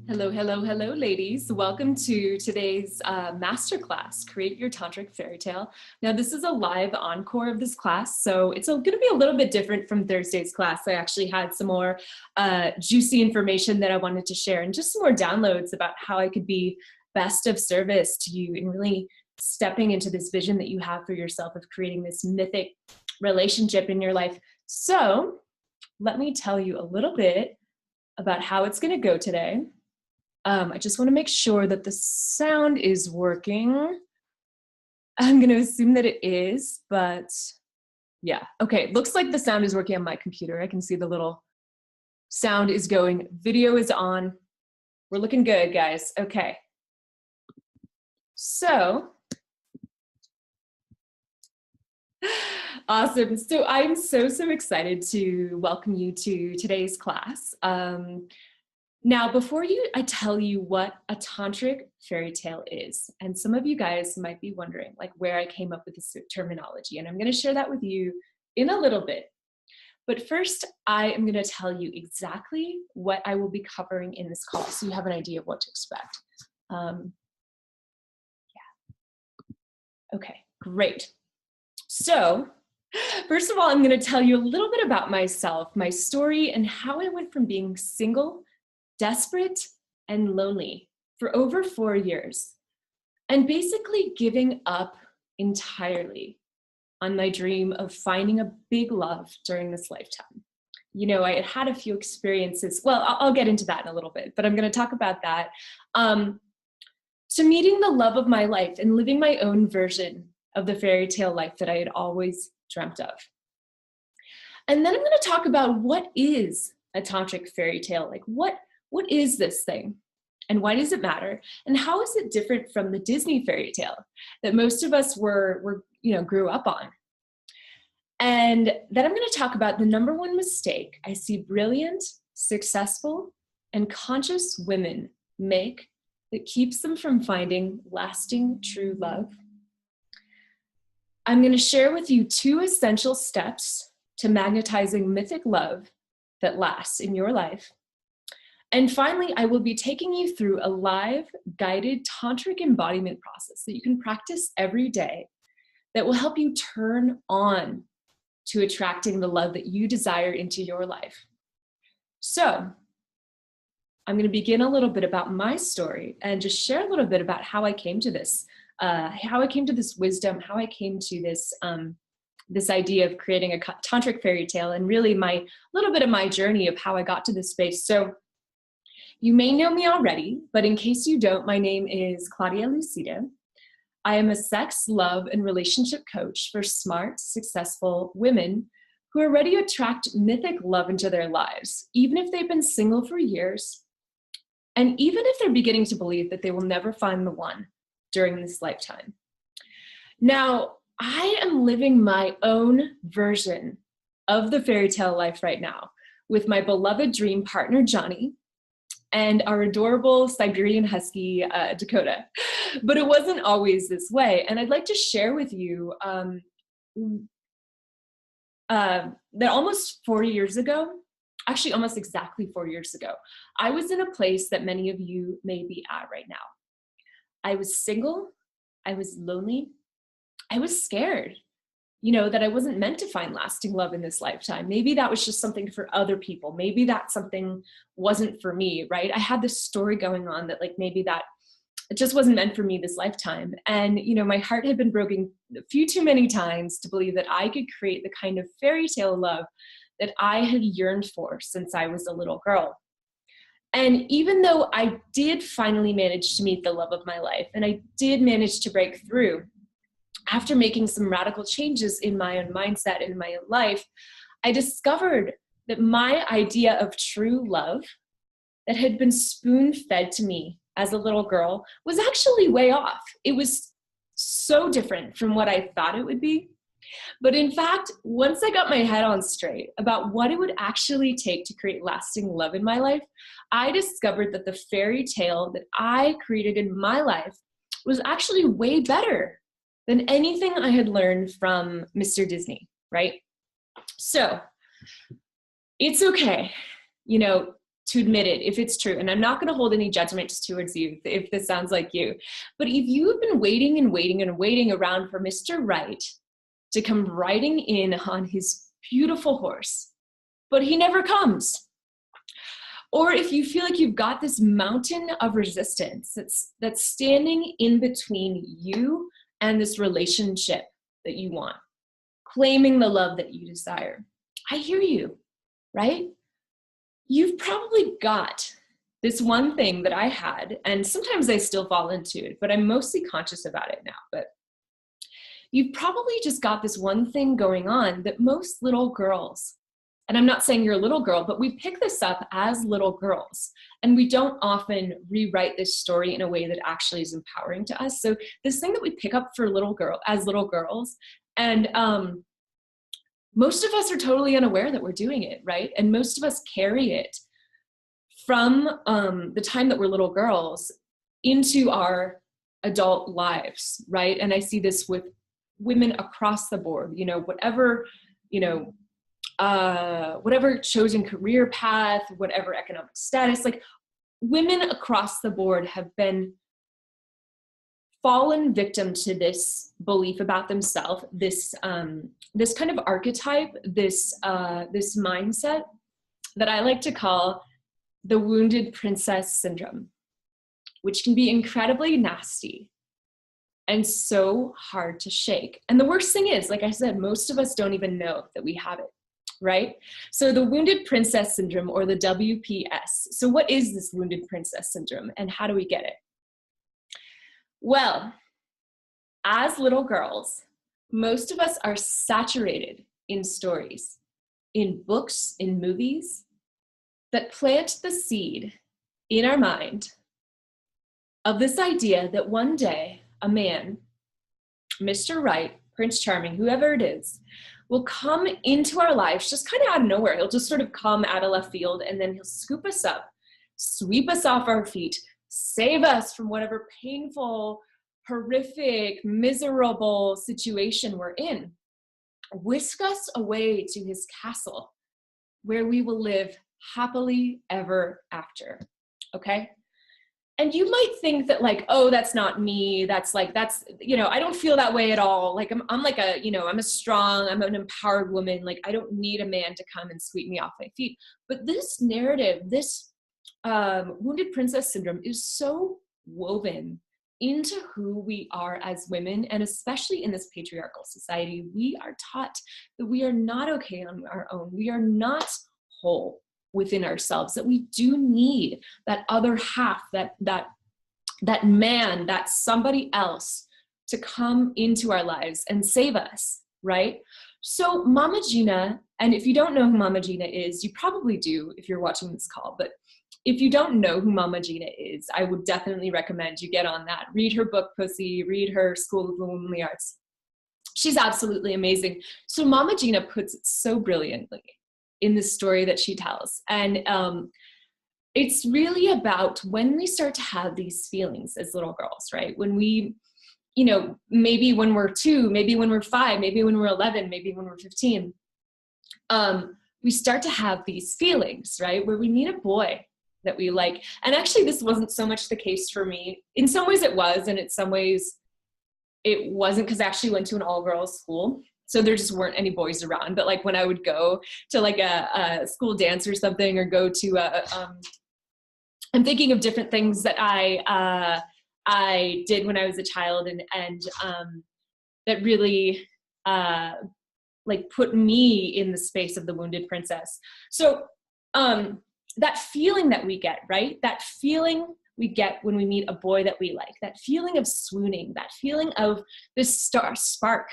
Hello, hello, hello, ladies. Welcome to today's masterclass, Create Your Tantric Fairytale. Now, this is a live encore of this class, so it's going to be a little bit different from Thursday's class. I actually had some more juicy information that I wanted to share and just some more downloads about how I could be best of service to you in really stepping into this vision that you have for yourself of creating this mythic relationship in your life. So let me tell you a little bit about how it's going to go today. I just want to make sure that the sound is working. I'm going to assume that it is, but yeah. Okay, looks like the sound is working on my computer. I can see the little sound is going. Video is on. We're looking good, guys. Okay. So, awesome. So I'm so excited to welcome you to today's class. Now, before I tell you what a tantric fairy tale is, and some of you guys might be wondering like where I came up with this terminology, and I'm going to share that with you in a little bit. But first, I am going to tell you exactly what I will be covering in this call, so you have an idea of what to expect. Yeah. Okay, great. So, first of all, I'm going to tell you a little bit about myself, my story, and how I went from being single, desperate, and lonely for over 4 years, and basically giving up entirely on my dream of finding a big love during this lifetime. You know, I had a few experiences. Well, I'll get into that in a little bit, but I'm going to talk about that. To meeting the love of my life and living my own version of the fairy tale life that I had always dreamt of. And then I'm going to talk about what is a tantric fairy tale, like what is this thing and why does it matter? And how is it different from the Disney fairy tale that most of us grew up on? And then I'm going to talk about the number one mistake I see brilliant, successful, and conscious women make that keeps them from finding lasting true love. I'm going to share with you 2 essential steps to magnetizing mythic love that lasts in your life. And finally, I will be taking you through a live guided tantric embodiment process that you can practice every day that will help you turn on to attracting the love that you desire into your life. So I'm going to begin a little bit about my story and just share a little bit about how I came to this, wisdom, how I came to this idea of creating a tantric fairy tale, and really my little bit of my journey of how I got to this space. So you may know me already, but in case you don't, my name is Claudia Lucida. I am a sex, love, and relationship coach for smart, successful women who are ready to attract mythic love into their lives, even if they've been single for years, and even if they're beginning to believe that they will never find the one during this lifetime. Now, I am living my own version of the fairy tale life right now with my beloved dream partner, Johnny, and our adorable Siberian Husky, Dakota. But it wasn't always this way. And I'd like to share with you that almost 4 years ago, actually almost exactly 4 years ago, I was in a place that many of you may be at right now. I was single, I was lonely, I was scared, that I wasn't meant to find lasting love in this lifetime. Maybe that was just something for other people. Maybe that something wasn't for me, right? I had this story going on that like maybe that it just wasn't meant for me this lifetime. And, my heart had been broken a few too many times to believe that I could create the kind of fairy tale love that I had yearned for since I was a little girl. And even though I did finally manage to meet the love of my life, and I did manage to break through, after making some radical changes in my own mindset and in my own life, I discovered that my idea of true love that had been spoon-fed to me as a little girl was actually way off. It was so different from what I thought it would be. But in fact, once I got my head on straight about what it would actually take to create lasting love in my life, I discovered that the fairy tale that I created in my life was actually way better than anything I had learned from Mr. Disney, right? So it's okay, to admit it if it's true. And I'm not going to hold any judgments towards you if this sounds like you. But if you have been waiting and waiting and waiting around for Mr. Right to come riding in on his beautiful horse, but he never comes. Or if you feel like you've got this mountain of resistance that's standing in between you and this relationship that you want, claiming the love that you desire, I hear you, right? You've probably got this one thing that I had, and sometimes I still fall into it, but I'm mostly conscious about it now. But you've probably just got this one thing going on that most little girls, and I'm not saying you're a little girl, but we pick this up as little girls, and we don't often rewrite this story in a way that actually is empowering to us. So this thing that we pick up for little girls, and most of us are totally unaware that we're doing it, right? And most of us carry it from the time that we're little girls into our adult lives, right? And I see this with women across the board, whatever chosen career path, whatever economic status, like women across the board have been fallen victim to this belief about themselves, this kind of archetype, this mindset that I like to call the wounded princess syndrome, which can be incredibly nasty and so hard to shake. And the worst thing is, like I said, most of us don't even know that we have it, right? So the wounded princess syndrome, or the WPS. So what is this wounded princess syndrome, and how do we get it? Well, as little girls, most of us are saturated in stories, in books, in movies, that plant the seed in our mind of this idea that one day a man, Mr. Right, Prince Charming, whoever it is, will come into our lives just kind of out of nowhere. He'll just sort of come out of left field, and then he'll scoop us up, sweep us off our feet, save us from whatever painful, horrific, miserable situation we're in, whisk us away to his castle where we will live happily ever after. Okay? And you might think that, like, oh, that's not me. That's I don't feel that way at all. Like I'm an empowered woman. Like I don't need a man to come and sweep me off my feet. But this narrative, this wounded princess syndrome is so woven into who we are as women, and especially in this patriarchal society, we are taught that we are not okay on our own. We are not whole within ourselves, that we do need that other half, that man, that somebody else to come into our lives and save us, right? So Mama Gina, and if you don't know who Mama Gina is, you probably do if you're watching this call, but if you don't know who Mama Gina is, I would definitely recommend you get on that. Read her book, Pussy, read her School of the Womanly Arts. She's absolutely amazing. So Mama Gina puts it so brilliantly in the story that she tells. And it's really about when we start to have these feelings as little girls, right? When we, maybe when we're 2, maybe when we're 5, maybe when we're 11, maybe when we're 15, we start to have these feelings, right? Where we meet a boy that we like. And actually, this wasn't so much the case for me. In some ways it was, and in some ways it wasn't, because I actually went to an all-girls school. So there just weren't any boys around. But like when I would go to like a school dance or something, or go to I'm thinking of different things that I did when I was a child, and that really like put me in the space of the wounded princess. So that feeling that we get, right? That feeling we get when we meet a boy that we like, that feeling of swooning, that feeling of this spark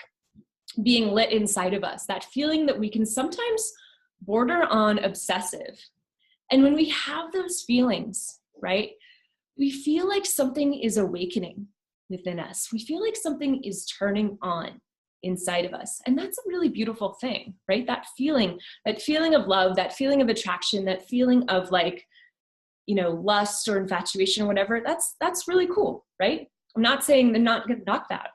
being lit inside of us, that feeling that we can sometimes border on obsessive. And when we have those feelings, right, we feel like something is awakening within us. We feel like something is turning on inside of us. And that's a really beautiful thing, right? That feeling of love, that feeling of attraction, that feeling of like, lust or infatuation or whatever, that's really cool, right? I'm not saying they're not going to knock that.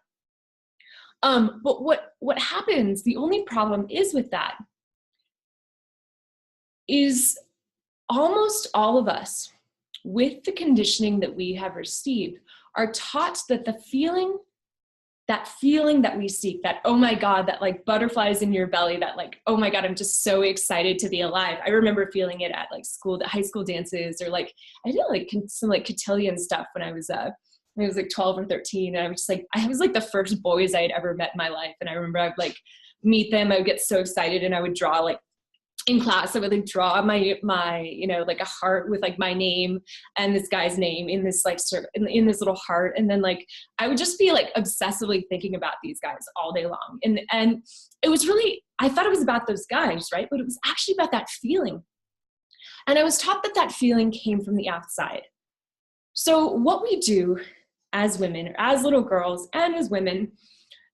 But what happens, the only problem is with that is almost all of us, with the conditioning that we have received, are taught that that feeling that we seek, that, oh my God, that like butterflies in your belly, that like, oh my God, I'm just so excited to be alive. I remember feeling it at like high school dances, or like, I did like some like cotillion stuff when I was like 12 or 13. And I was just like, I was like the first boys I had ever met in my life. And I remember I'd like meet them. I would get so excited, and I would draw like, in class, I would like draw my, you know, like a heart with like my name and this guy's name in this like in this little heart. And then like, I would just be like obsessively thinking about these guys all day long. And it was really, I thought it was about those guys, right? But it was actually about that feeling. And I was taught that that feeling came from the outside. So what we do as women, or as little girls and as women,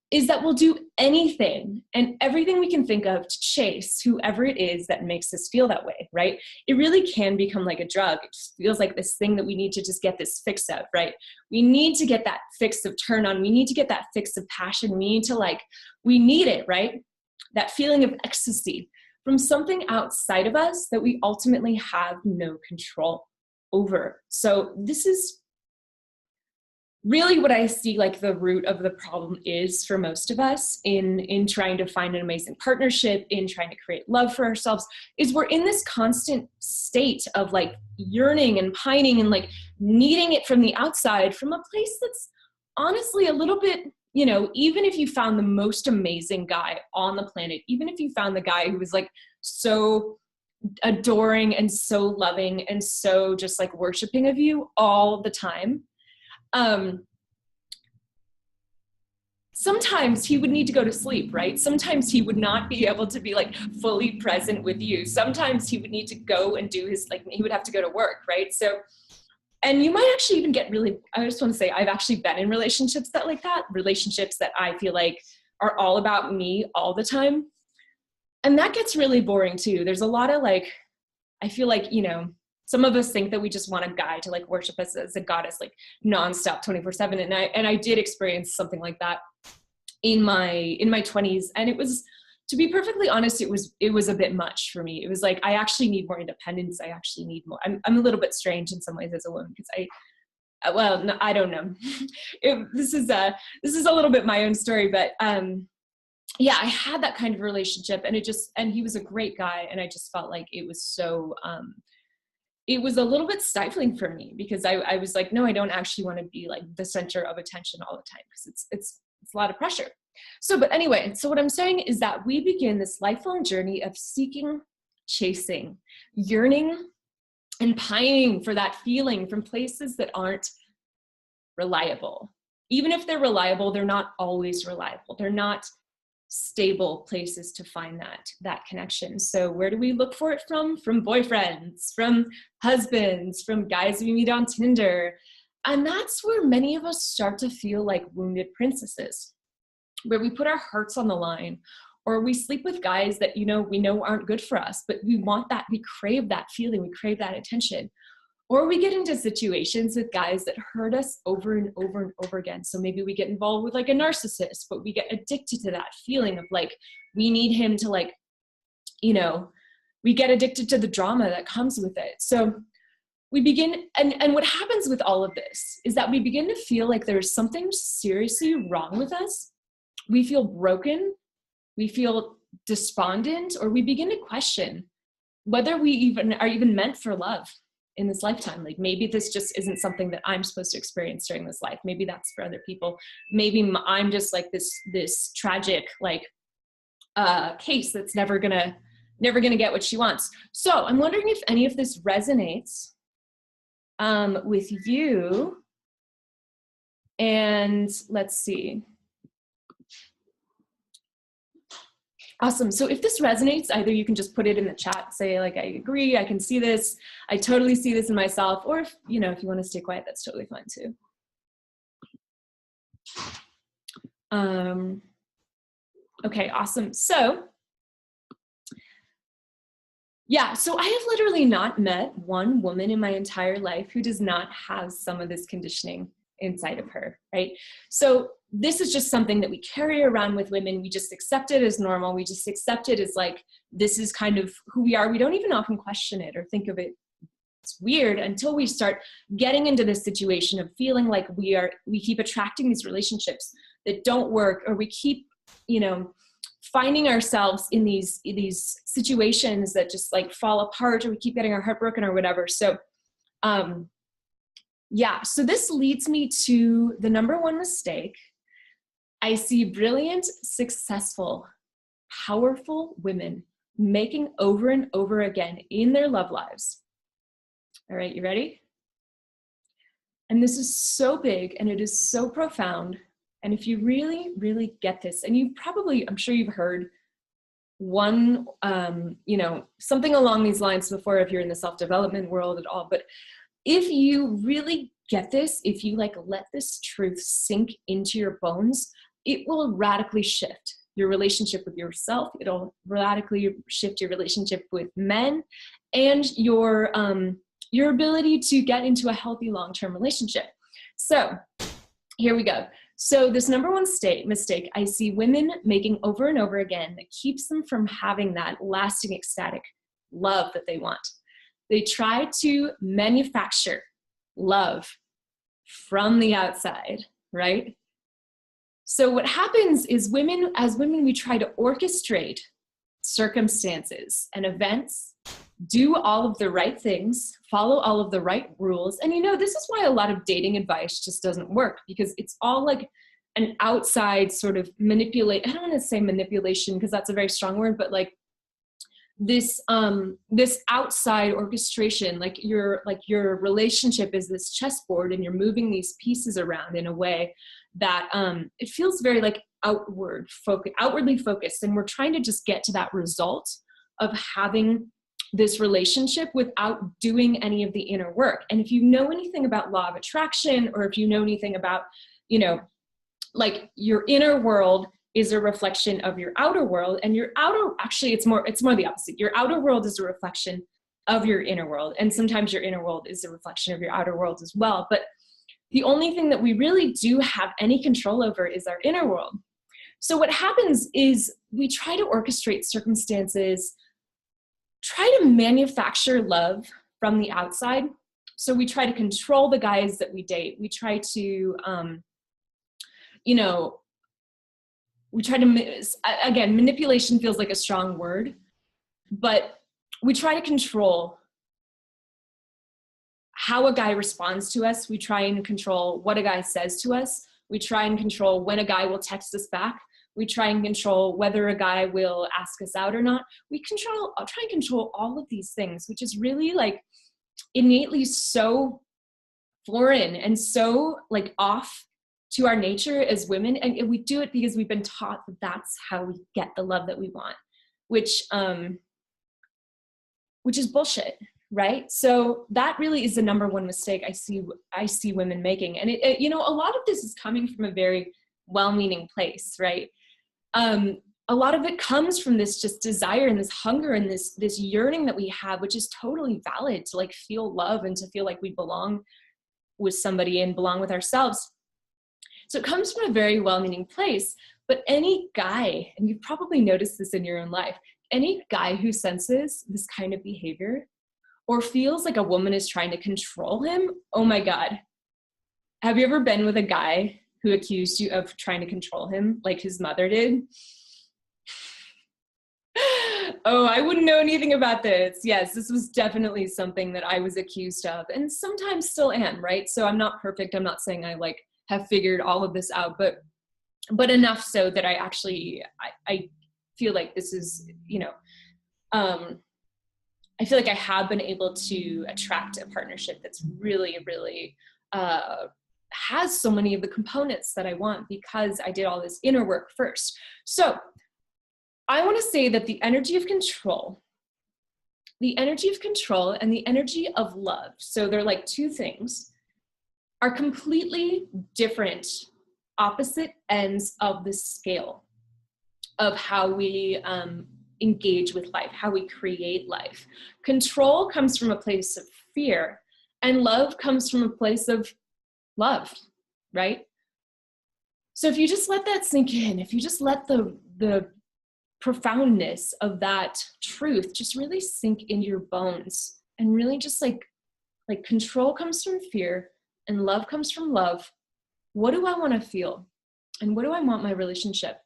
is that we'll do anything and everything we can think of to chase whoever it is that makes us feel that way, right? It really can become like a drug. It just feels like this thing that we need to just get this fix of, right? We need to get that fix of turn on. We need to get that fix of passion. We need to like, we need it, right? That feeling of ecstasy from something outside of us that we ultimately have no control over. So this is really what I see like the root of the problem is for most of us in trying to find an amazing partnership, in trying to create love for ourselves, is we're in this constant state of like yearning and pining and like needing it from the outside, from a place that's honestly a little bit, you know, even if you found the most amazing guy on the planet, even if you found the guy who was like so adoring and so loving and so just like worshiping of you all the time, sometimes he would need to go to sleep, right? Sometimes he would not be able to be like fully present with you. Sometimes he would need to go and do his, like, he would have to go to work, right? So, and you might actually even get really, I just want to say, I've actually been in relationships that like that, relationships that I feel like are all about me all the time. And that gets really boring too. There's a lot of like, I feel like, you know, some of us think that we just want a guy to like worship us as a goddess, like nonstop 24/7. And I did experience something like that in my 20s. And it was, to be perfectly honest, it was a bit much for me. It was like, I actually need more independence. I actually need more. I'm a little bit strange in some ways as a woman, because well, no, I don't know. This is a little bit my own story, but yeah, I had that kind of relationship, and he was a great guy. And I just felt like it was so, it was a little bit stifling for me, because I was like, no, I don't actually want to be like the center of attention all the time, because it's a lot of pressure. So, but anyway, so what I'm saying is that we begin this lifelong journey of seeking, chasing, yearning, and pining for that feeling from places that aren't reliable. Even if they're reliable, they're not always reliable. They're not stable places to find that connection. So where do we look for it from? From boyfriends, from husbands, from guys we meet on Tinder. And that's where many of us start to feel like wounded princesses, where we put our hearts on the line, or we sleep with guys that, you know, we know aren't good for us, but we want that, we crave that feeling, we crave that attention. Or we get into situations with guys that hurt us over and over and over again. So maybe we get involved with like a narcissist, but we get addicted to that feeling of like, we need him to like, you know, we get addicted to the drama that comes with it. So we begin, and what happens with all of this is that we begin to feel like there's something seriously wrong with us. We feel broken, we feel despondent, or we begin to question whether we even are even meant for love in this lifetime. Like maybe this just isn't something that I'm supposed to experience during this life. Maybe that's for other people. Maybe I'm just like this tragic like case that's never gonna get what she wants. So I'm wondering if any of this resonates with you. And let's see. Awesome. So if this resonates, either you can just put it in the chat, say like, I agree, I can see this, I totally see this in myself, or if you want to stay quiet, that's totally fine too. Okay, awesome. So yeah, so I have literally not met one woman in my entire life who does not have some of this conditioning inside of her, right? So this is just something that we carry around with women. We just accept it as normal. We just accept it as like, this is kind of who we are. We don't even often question it or think of it It's weird until we start getting into this situation of feeling like we keep attracting these relationships that don't work, or we keep, you know, finding ourselves in these situations that just like fall apart, or we keep getting our heart broken or whatever. So, yeah, so this leads me to the number one mistake. I see brilliant, successful, powerful women making over and over again in their love lives. All right, you ready? And this is so big and it is so profound. And if you really, really get this, and you probably, I'm sure you've heard one, you know, something along these lines before if you're in the self-development world at all, but if you really get this, if you like let this truth sink into your bones, it will radically shift your relationship with yourself. It'll radically shift your relationship with men, and your ability to get into a healthy long-term relationship. So here we go. So this number one mistake I see women making over and over again that keeps them from having that lasting ecstatic love that they want. They try to manufacture love from the outside, right? So what happens is as women, we try to orchestrate circumstances and events, do all of the right things, follow all of the right rules. And you know, this is why a lot of dating advice just doesn't work, because it's all like an outside sort of I don't want to say manipulation because that's a very strong word, but like this outside orchestration, like your relationship is this chessboard and you're moving these pieces around in a way that it feels very like outwardly focused. And we're trying to just get to that result of having this relationship without doing any of the inner work. And if you know anything about law of attraction, or if you know anything about, you know, like your inner world is a reflection of your outer world, and your outer, actually it's more the opposite. Your outer world is a reflection of your inner world. And sometimes your inner world is a reflection of your outer world as well. But the only thing that we really do have any control over is our inner world. So what happens is we try to orchestrate circumstances, try to manufacture love from the outside. So we try to control the guys that we date. We try to, again, manipulation feels like a strong word, but we try to control how a guy responds to us. We try and control what a guy says to us. We try and control when a guy will text us back. We try and control whether a guy will ask us out or not. I'll try and control all of these things, which is really like innately so foreign and so like off to our nature as women. And we do it because we've been taught that that's how we get the love that we want, which is bullshit, right? So that really is the number one mistake I see women making. And it, you know, a lot of this is coming from a very well-meaning place, right? A lot of it comes from this just desire and this hunger and this yearning that we have, which is totally valid, to like feel love and to feel like we belong with somebody and belong with ourselves. So it comes from a very well-meaning place. But any guy, and you've probably noticed this in your own life, any guy who senses this kind of behavior or feels like a woman is trying to control him, oh my God. Have you ever been with a guy who accused you of trying to control him like his mother did? Oh, I wouldn't know anything about this. Yes, this was definitely something that I was accused of, and sometimes still am, right? So I'm not perfect. I'm not saying I like have figured all of this out, but enough so that I feel like this is, you know, I feel like I have been able to attract a partnership that's really, really has so many of the components that I want, because I did all this inner work first. So I want to say that the energy of control and the energy of love, so they're like two things, are completely different, opposite ends of the scale of how we engage with life, how we create life. Control comes from a place of fear, and love comes from a place of love, right? So if you just let that sink in, if you just let the profoundness of that truth just really sink into your bones, and really just like Like control comes from fear and love comes from love. What do I want to feel? And what do I want my relationship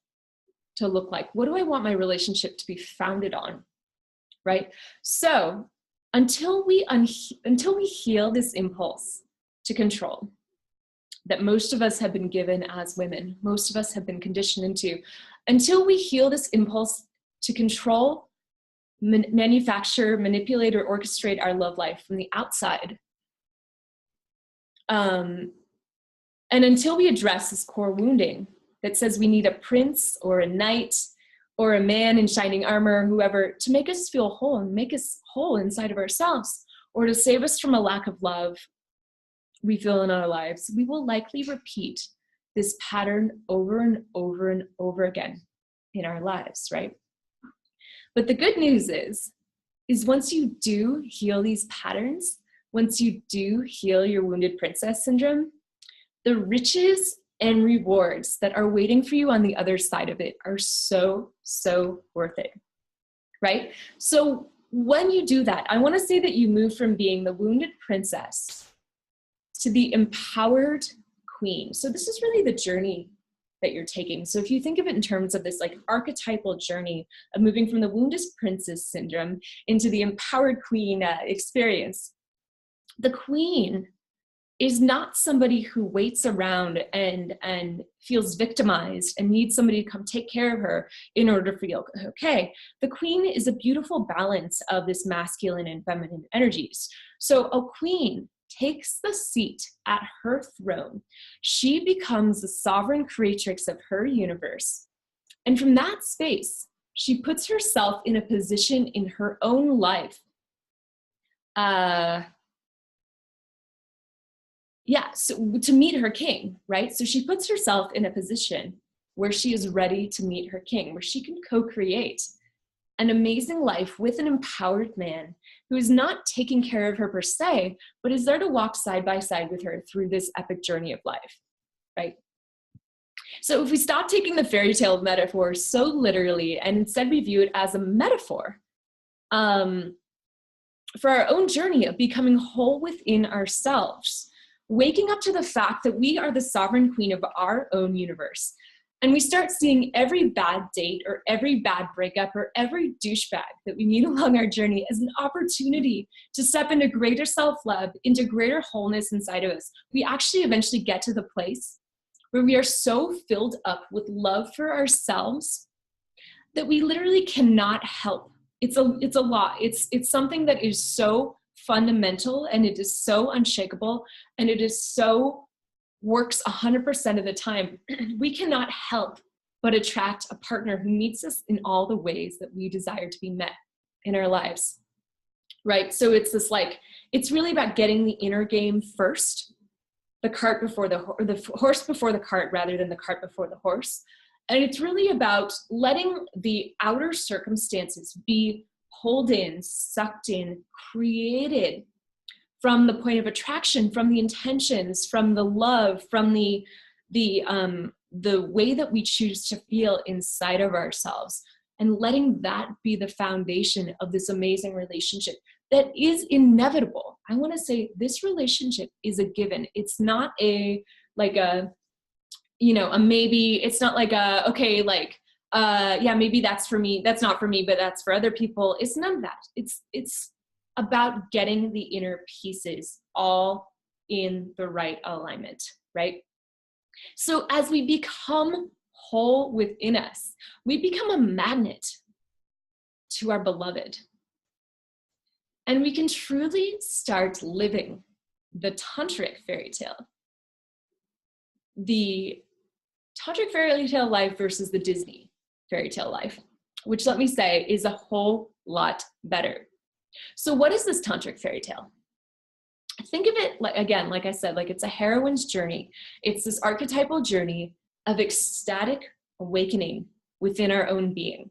to look like? What do I want my relationship to be founded on? Right? So until we heal this impulse to control that most of us have been given as women, most of us have been conditioned into, until we heal this impulse to control, manufacture, manipulate, or orchestrate our love life from the outside, and until we address this core wounding that says we need a prince or a knight or a man in shining armor, whoever, to make us feel whole and make us whole inside of ourselves, or to save us from a lack of love we feel in our lives, we will likely repeat this pattern over and over and over again in our lives, right? But the good news is once you do heal these patterns, once you do heal your wounded princess syndrome, the riches and rewards that are waiting for you on the other side of it are so, so worth it, right? So when you do that, I want to say that you move from being the wounded princess to the empowered queen. So this is really the journey that you're taking. So if you think of it in terms of this like archetypal journey of moving from the wounded princess syndrome into the empowered queen experience, the queen is not somebody who waits around and feels victimized and needs somebody to come take care of her in order to feel okay. The queen is a beautiful balance of this masculine and feminine energies. So a queen takes the seat at her throne. She becomes the sovereign creatrix of her universe. And from that space, she puts herself in a position in her own life. So to meet her king, right? So she puts herself in a position where she is ready to meet her king, where she can co-create an amazing life with an empowered man who is not taking care of her per se, but is there to walk side by side with her through this epic journey of life, right? So if we stop taking the fairy tale metaphor so literally and instead we view it as a metaphor for our own journey of becoming whole within ourselves, waking up to the fact that we are the sovereign queen of our own universe. And we start seeing every bad date or every bad breakup or every douchebag that we meet along our journey as an opportunity to step into greater self-love, into greater wholeness inside of us. We actually eventually get to the place where we are so filled up with love for ourselves that we literally cannot help. It's a lot. It's something that is so fundamental and it is so unshakable and it is so works 100% of the time. We cannot help but attract a partner who meets us in all the ways that we desire to be met in our lives, right? So it's this like, it's really about getting the inner game first, the cart before the horse before the cart rather than the cart before the horse. And it's really about letting the outer circumstances be pulled in, sucked in, created from the point of attraction, from the intentions, from the love, from the way that we choose to feel inside of ourselves, and letting that be the foundation of this amazing relationship that is inevitable. I want to say this relationship is a given. It's not a maybe. It's not like a, okay, like, maybe that's for me. That's not for me, but that's for other people. It's none of that. It's about getting the inner pieces all in the right alignment, right? So as we become whole within us, we become a magnet to our beloved. And we can truly start living the Tantric fairy tale. The Tantric fairy tale life versus the Disney fairy tale life, which, let me say, is a whole lot better. So what is this Tantric fairy tale? Think of it, like, again, like I said, like it's a heroine's journey. It's this archetypal journey of ecstatic awakening within our own being.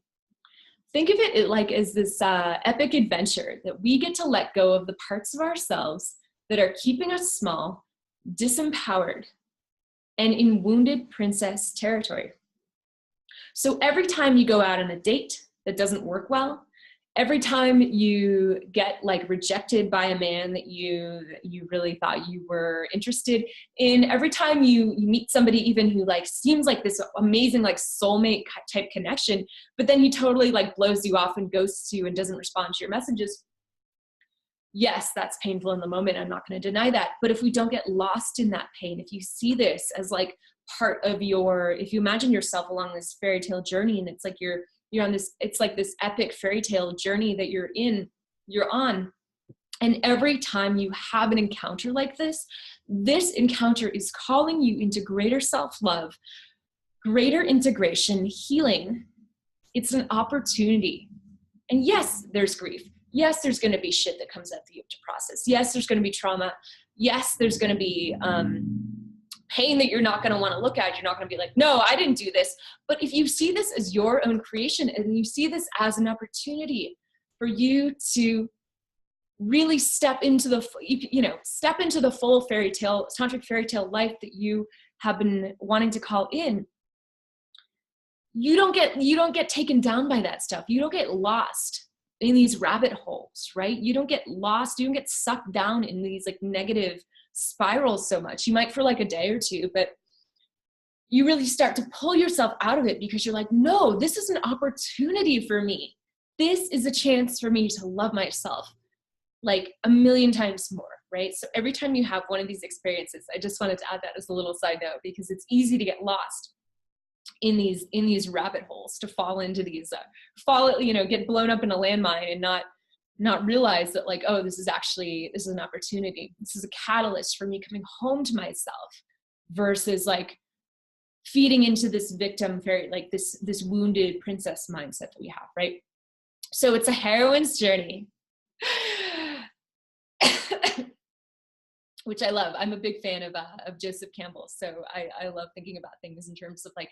Think of it like as this epic adventure that we get to let go of the parts of ourselves that are keeping us small, disempowered, and in wounded princess territory. So every time you go out on a date that doesn't work well, every time you get like rejected by a man that you really thought you were interested in, every time you meet somebody even who like seems like this amazing like soulmate type connection, but then he totally like blows you off and ghosts you and doesn't respond to your messages. Yes, that's painful in the moment. I'm not going to deny that. But if we don't get lost in that pain, if you see this as like part of your, if you imagine yourself along this fairy tale journey, and it's like you're on this, it's like this epic fairy tale journey that you're on. And every time you have an encounter like this encounter is calling you into greater self-love, greater integration, healing. It's an opportunity. And yes, there's grief. Yes, there's going to be shit that comes up that you have to process. Yes, there's going to be trauma. Yes, there's going to be pain that you're not going to want to look at. You're not going to be like, no, I didn't do this. But if you see this as your own creation and you see this as an opportunity for you to really step into the full fairy tale, tantric fairy tale life that you have been wanting to call in, you don't get taken down by that stuff. You don't get lost in these rabbit holes, right? You don't get lost. You don't get sucked down in these like negative spirals so much. You might for like a day or two, but you really start to pull yourself out of it because you're like, no, this is an opportunity for me. This is a chance for me to love myself like a million times more, right? So every time you have one of these experiences, I just wanted to add that as a little side note because it's easy to get lost in these rabbit holes, to fall into these, get blown up in a landmine and not realize that like, oh, this is an opportunity. This is a catalyst for me coming home to myself versus like feeding into this victim fairy, like this wounded princess mindset that we have, right? So it's a heroine's journey, which I love. I'm a big fan of Joseph Campbell. So I love thinking about things in terms of like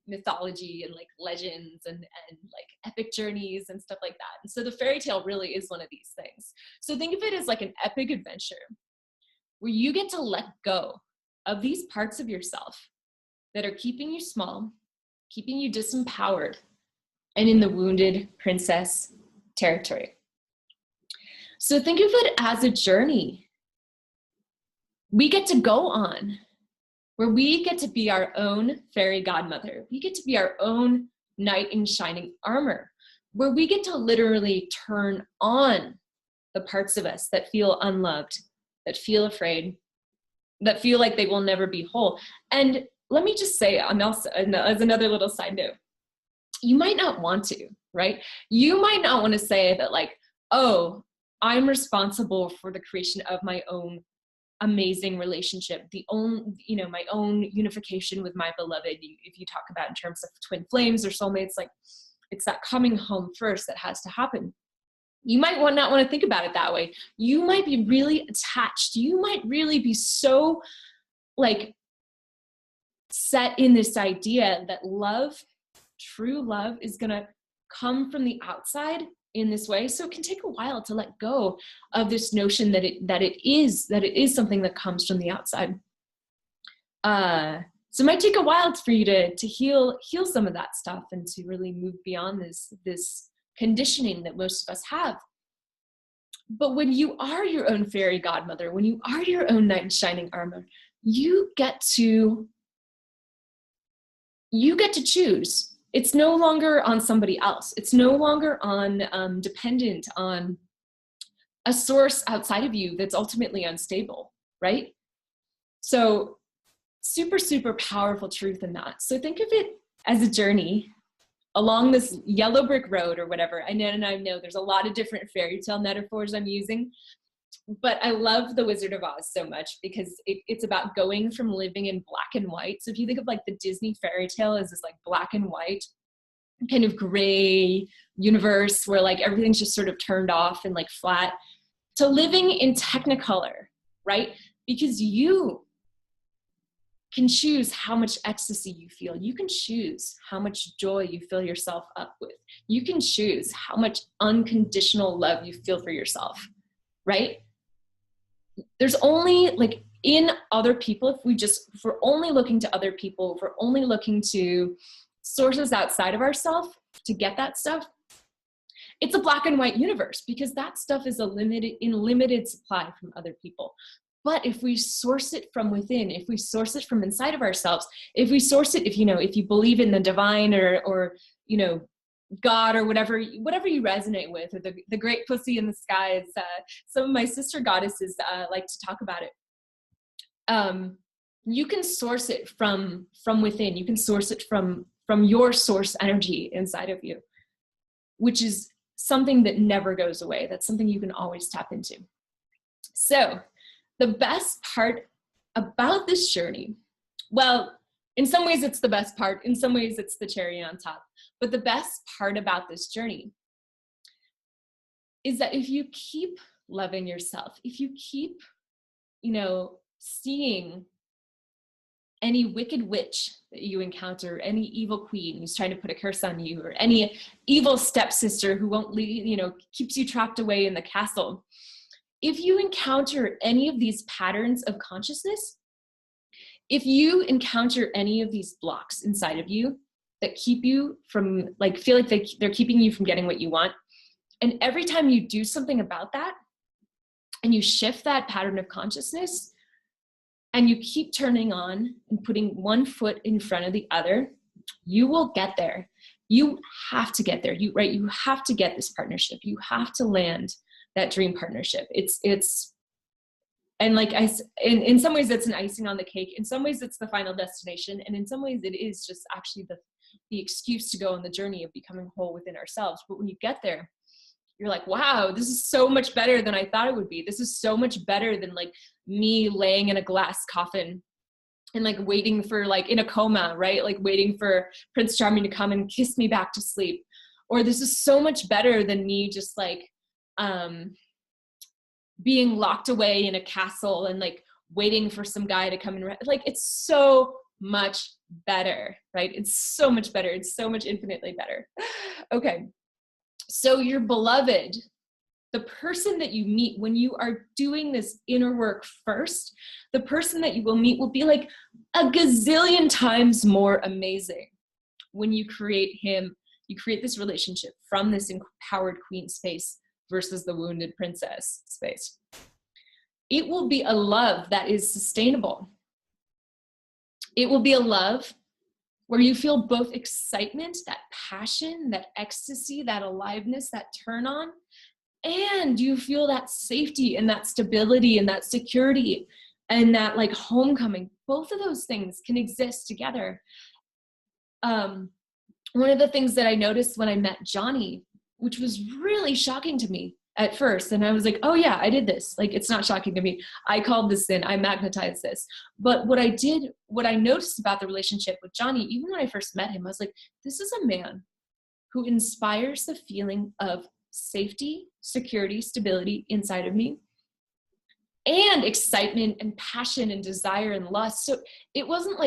mythology and like legends and like epic journeys and stuff like that. And so the fairy tale really is one of these things. So think of it as like an epic adventure where you get to let go of these parts of yourself that are keeping you small, keeping you disempowered, and in the wounded princess territory. So think of it as a journey we get to go on, where we get to be our own fairy godmother. We get to be our own knight in shining armor, where we get to literally turn on the parts of us that feel unloved, that feel afraid, that feel like they will never be whole. And let me just say, as another little side note, you might not want to, right? You might not want to say that like, oh, I'm responsible for the creation of my own amazing relationship, my own unification with my beloved. If you talk about in terms of twin flames or soulmates, like it's that coming home first that has to happen. You might not want to think about it that way. You might be really attached. You might really be so like set in this idea that love, true love, is going to come from the outside in this way. So it can take a while to let go of this notion that it is something that comes from the outside. So it might take a while for you to heal some of that stuff and to really move beyond this conditioning that most of us have. But when you are your own fairy godmother, when you are your own knight in shining armor, you get to choose. It's no longer on somebody else. It's no longer on dependent on a source outside of you that's ultimately unstable, right? So super, super powerful truth in that. So think of it as a journey along this yellow brick road or whatever. I know there's a lot of different fairy tale metaphors I'm using, but I love The Wizard of Oz so much because it's about going from living in black and white. So if you think of like the Disney fairy tale as this like black and white kind of gray universe where like everything's just sort of turned off and like flat, to living in Technicolor, right? Because you can choose how much ecstasy you feel. You can choose how much joy you fill yourself up with. You can choose how much unconditional love you feel for yourself, right? There's only like in other people, if we're only looking to other people, if we're only looking to sources outside of ourselves to get that stuff, it's a black and white universe, because that stuff is in limited supply from other people. But if we source it from within, if we source it from inside of ourselves, if we source it, if you believe in the divine, or God, or whatever you resonate with, or the great pussy in the sky, as some of my sister goddesses like to talk about it. You can source it from within. You can source it from your source energy inside of you, which is something that never goes away. That's something you can always tap into. So the best part about this journey, well, in some ways it's the best part, in some ways it's the cherry on top, but the best part about this journey is that if you keep loving yourself, if you keep, seeing any wicked witch that you encounter, any evil queen who's trying to put a curse on you, or any evil stepsister who won't leave, keeps you trapped away in the castle. If you encounter any of these patterns of consciousness, if you encounter any of these blocks inside of you that keep you from, feel like they're keeping you from getting what you want, and every time you do something about that, and you shift that pattern of consciousness, and you keep turning on and putting one foot in front of the other, you will get there. You have to get there. You have to get this partnership. You have to land that dream partnership. And in some ways it's an icing on the cake. In some ways it's the final destination. And in some ways it is just actually the excuse to go on the journey of becoming whole within ourselves. But when you get there, you're like, wow, this is so much better than I thought it would be. This is so much better than me laying in a glass coffin and waiting for in a coma, right? Waiting for Prince Charming to come and kiss me back to sleep. Or this is so much better than me just being locked away in a castle and waiting for some guy to come and it's so much better, right? It's so much better. It's so much infinitely better. Okay. So your beloved, the person that you meet when you are doing this inner work first, the person that you will meet will be a gazillion times more amazing when you create this relationship from this empowered queen space versus the wounded princess space. It will be a love that is sustainable. It will be a love where you feel both excitement, that passion, that ecstasy, that aliveness, that turn on, and you feel that safety and that stability and that security and that homecoming. Both of those things can exist together. One of the things that I noticed when I met Johnny, which was really shocking to me at first, and I was like, oh yeah, I did this. It's not shocking to me. I called this in, I magnetized this. But what I noticed about the relationship with Johnny, even when I first met him, I was like, this is a man who inspires the feeling of safety, security, stability inside of me, and excitement and passion and desire and lust. So it wasn't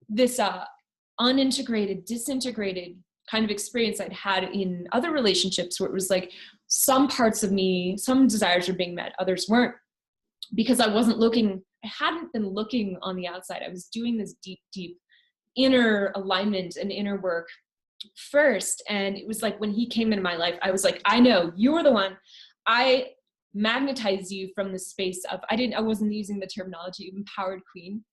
this unintegrated, disintegrated kind of experience I'd had in other relationships where it was some parts of me, some desires were being met, others weren't, because I hadn't been looking on the outside. I was doing this deep, deep inner alignment and inner work first. And it was when he came into my life, I was I know you're the one. I magnetize you from the space of, I wasn't using the terminology of empowered queen,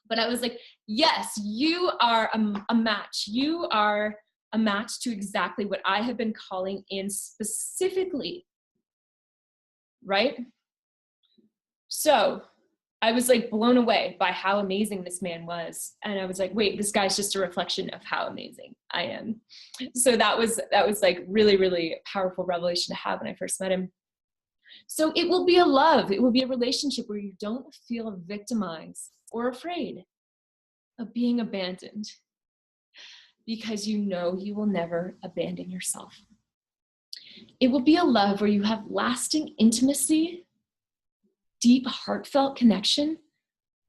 but I was yes, you are a match. You are a match to exactly what I have been calling in specifically, right? So I was blown away by how amazing this man was. And I was wait, this guy's just a reflection of how amazing I am. So that was really, really powerful revelation to have when I first met him. So it will be a love. It will be a relationship where you don't feel victimized or afraid of being abandoned, because you know you will never abandon yourself. It will be a love where you have lasting intimacy, deep, heartfelt connection,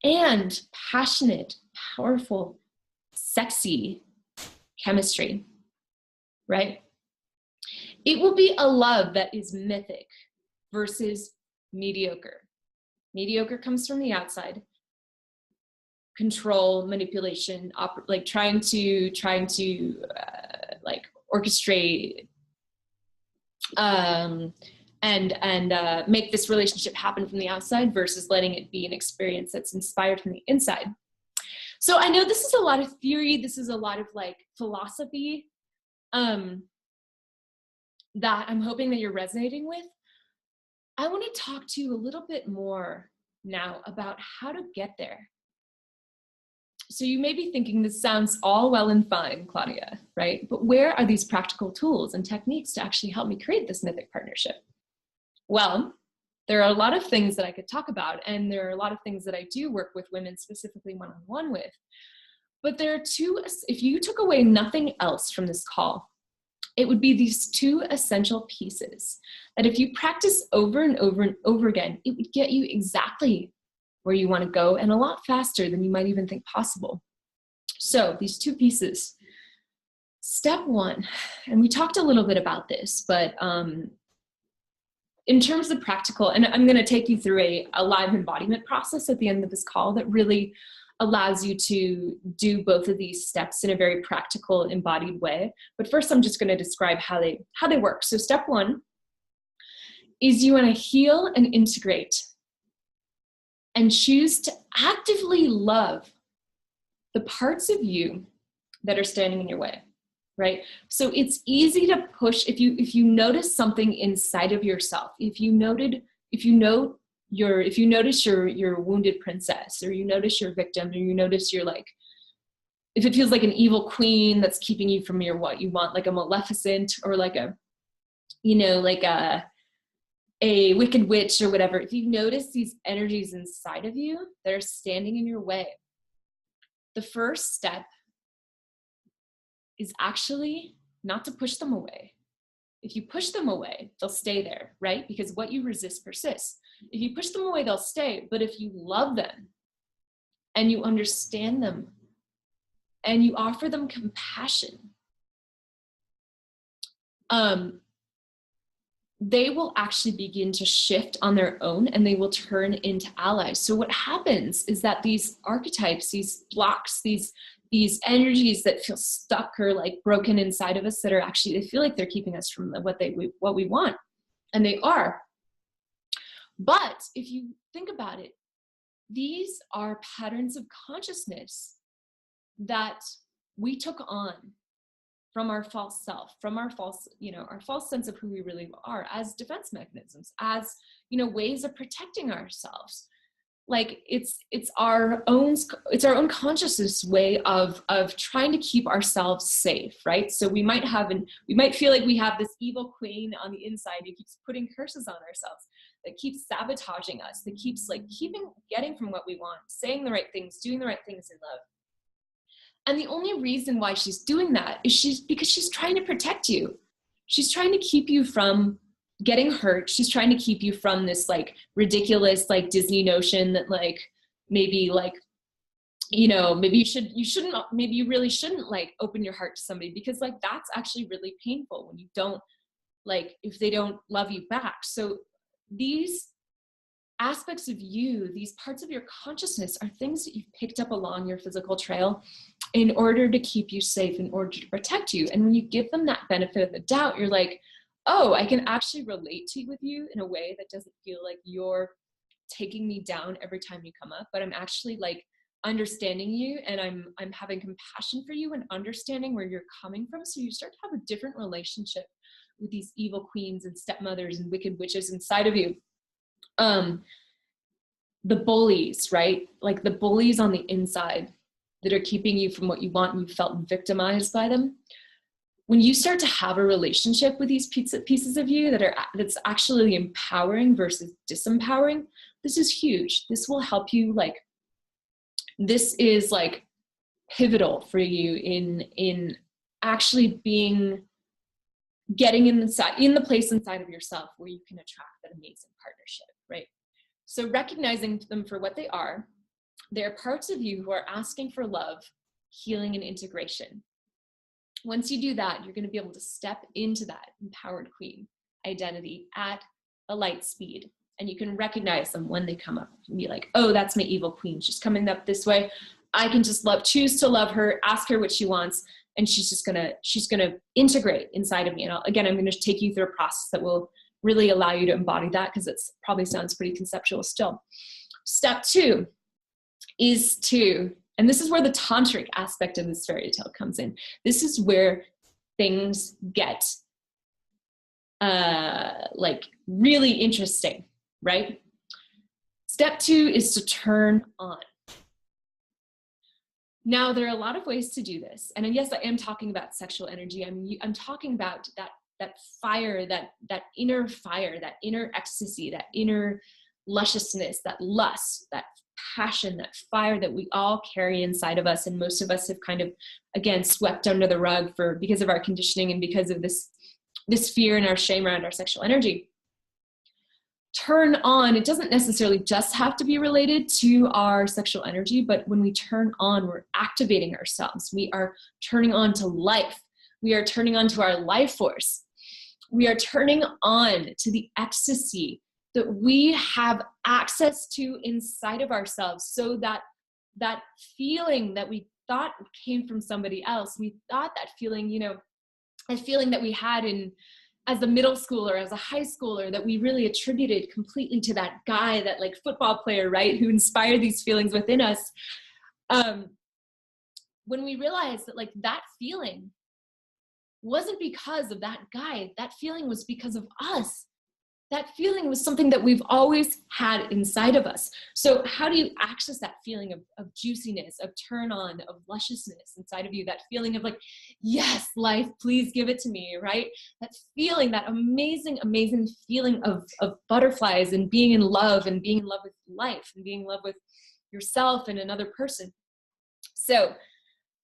and passionate, powerful, sexy chemistry, right? It will be a love that is mythic versus mediocre. Mediocre comes from the outside. Control, manipulation, trying to orchestrate and make this relationship happen from the outside versus letting it be an experience that's inspired from the inside. So I know this is a lot of theory. This is a lot of like philosophy that I'm hoping that you're resonating with. I want to talk to you a little bit more now about how to get there. So you may be thinking, this sounds all well and fine, Claudia, right? But where are these practical tools and techniques to actually help me create this mythic partnership? Well, there are a lot of things that I could talk about, and there are a lot of things that I do work with women specifically one-on-one with. But there are two, if you took away nothing else from this call, it would be these two essential pieces that if you practice over and over and over again, it would get you exactly where you want to go and a lot faster than you might even think possible. So these two pieces. Step one, and we talked a little bit about this, but in terms of practical, and I'm going to take you through a live embodiment process at the end of this call that really allows you to do both of these steps in a very practical, embodied way. But first, I'm just going to describe how they work. So step one is you want to heal and integrate and choose to actively love the parts of you that are standing in your way, right? So it's easy to push if you notice something inside of yourself, if you notice your wounded princess, or you notice your victim, or you notice you're like, if it feels like an evil queen that's keeping you from what you want, like a Maleficent, or like a wicked witch or whatever, if you notice these energies inside of you that are standing in your way, the first step is actually not to push them away. If you push them away, they'll stay there, right? Because what you resist persists. If you push them away, they'll stay. But if you love them and you understand them and you offer them compassion, they will actually begin to shift on their own, and they will turn into allies. So what happens is that these archetypes, these blocks, these energies that feel stuck or like broken inside of us, that are actually, they feel like they're keeping us from what we want, and they are. But if you think about it, these are patterns of consciousness that we took on from our false self, from our false sense of who we really are, as defense mechanisms, as, ways of protecting ourselves. Like it's our own consciousness way of trying to keep ourselves safe, right? So we might feel like we have this evil queen on the inside who keeps putting curses on ourselves, that keeps sabotaging us, that keeps like getting from what we want, saying the right things, doing the right things in love. And the only reason why she's doing that is because she's trying to protect you. She's trying to keep you from getting hurt. She's trying to keep you from this like ridiculous like Disney notion that like maybe like, maybe you really shouldn't like open your heart to somebody, because like that's actually really painful when you don't, like, if they don't love you back. So these aspects of you, these parts of your consciousness, are things that you've picked up along your physical trail in order to keep you safe, in order to protect you. And when you give them that benefit of the doubt, you're like, oh, I can actually relate with you in a way that doesn't feel like you're taking me down every time you come up, but I'm actually like understanding you, and I'm having compassion for you and understanding where you're coming from. So you start to have a different relationship with these evil queens and stepmothers and wicked witches inside of you. The bullies, right? Like the bullies on the inside that are keeping you from what you want, and you felt victimized by them. When you start to have a relationship with these pieces of you that's actually empowering versus disempowering, this is huge. This will help you, like, this is like pivotal for you in actually getting in the place inside of yourself where you can attract that amazing partnership, right? So recognizing them for what they are parts of you who are asking for love, healing, and integration. Once you do that, you're going to be able to step into that empowered queen identity at a light speed. And you can recognize them when they come up and be like, oh, that's my evil queen. She's coming up this way. I can just choose to love her, ask her what she wants, and she's gonna integrate inside of me. And I'm going to take you through a process that will really allow you to embody that, because it probably sounds pretty conceptual still. Step 2 is and this is where the tantric aspect of this fairy tale comes in. This is where things get like really interesting, right? Step 2 is to turn on. Now, there are a lot of ways to do this. And yes, I am talking about sexual energy. I'm talking about that fire, that inner fire, that inner ecstasy, that inner lusciousness, that lust, that passion, that fire that we all carry inside of us. And most of us have kind of, again, swept under the rug because of our conditioning and because of this fear and our shame around our sexual energy. Turn on, it doesn't necessarily just have to be related to our sexual energy, but when we turn on, we're activating ourselves. We are turning on to life. We are turning on to our life force. We are turning on to the ecstasy that we have access to inside of ourselves, so that feeling that we thought came from somebody else, we thought that feeling, a feeling that we had as a middle schooler, as a high schooler, that we really attributed completely to that guy, that like football player, right, who inspired these feelings within us. When we realized that like that feeling wasn't because of that guy, that feeling was because of us. That feeling was something that we've always had inside of us. So how do you access that feeling of juiciness, of turn on, of lusciousness inside of you? That feeling of like, yes, life, please give it to me, right? That feeling, that amazing, amazing feeling of butterflies and being in love with life and being in love with yourself and another person. So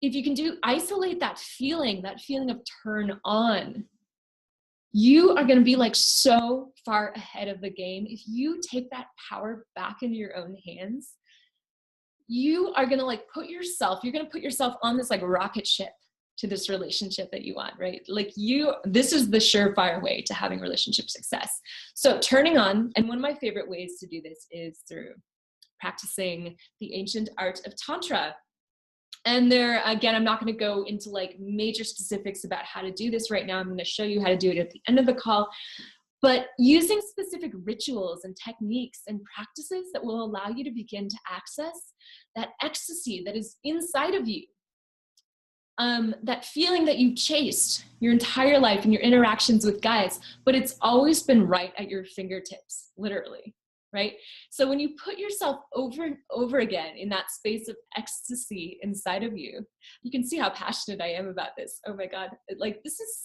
if you can isolate that feeling of turn on, you are going to be like so far ahead of the game. If you take that power back into your own hands, you are going to like put yourself on this like rocket ship to this relationship that you want, right? Like this is the surefire way to having relationship success. So turning on, and one of my favorite ways to do this is through practicing the ancient art of Tantra. And there, again, I'm not going to go into like major specifics about how to do this right now. I'm going to show you how to do it at the end of the call. But using specific rituals and techniques and practices that will allow you to begin to access that ecstasy that is inside of you. That feeling that you've chased your entire life in your interactions with guys, but it's always been right at your fingertips, literally. Right? So when you put yourself over and over again in that space of ecstasy inside of you, you can see how passionate I am about this. Oh my God. Like this is